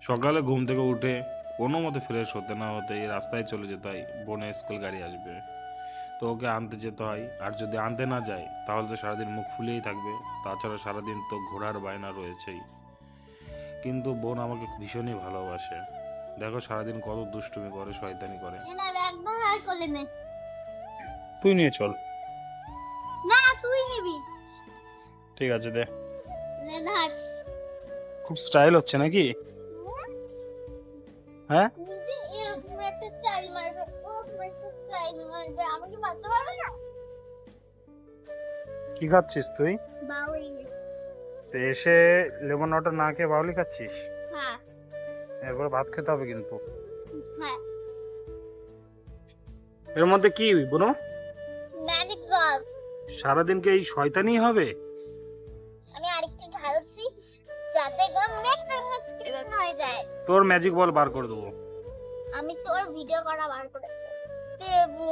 সকালে ঘুম থেকে উঠে কোনো মতে ফ্রেশ হতে না হতে এই রাস্তায় চলে যেতে হয়, বোনের স্কুল গাড়ি আসবে, তো ওকে আনতে যেতে হয়। আর যদি আনতে না যায় তাহলে তো সারাদিন মুখ ফুলেই থাকবে। তাছাড়া সারাদিন তো ঘোরার বায়না রয়েছেই। কিন্তু বোন আমাকে ভীষণই ভালোবাসে। দেখো সারাদিন কত দুষ্টুমি করে, শয়তানি করে। না একবার আর কোলে নে। তুই নিয়ে চল। না তুই নিবি। ঠিক আছে দে। নে ধর। খুব স্টাইল হচ্ছে নাকি? হ্যাঁ নিজে এরকম একটা স্টাইল মারবে, ওরকম একটা স্টাইল মারবে, আমাকে মারতে পারবে না। কি খাচ্ছিস তুই? বাউই। তো এসে লেমন ওয়াটার না খেয়ে বাউলি খাচ্ছিস? হ্যাঁ এরপর ভাত খেতে হবে কিন্তু। হ্যাঁ। এর মধ্যে কি বুনো? ম্যাজিক বলস। সারাদিন কি এই শয়তানি হবে? আমি আরেকটু ঢালছি যাতে একদম নেক্সট নেক্সট হয়ে যায়। তোর ম্যাজিক বল বার করে দেবো। আমি তোর ভিডিও করা বার করেছি দেবো।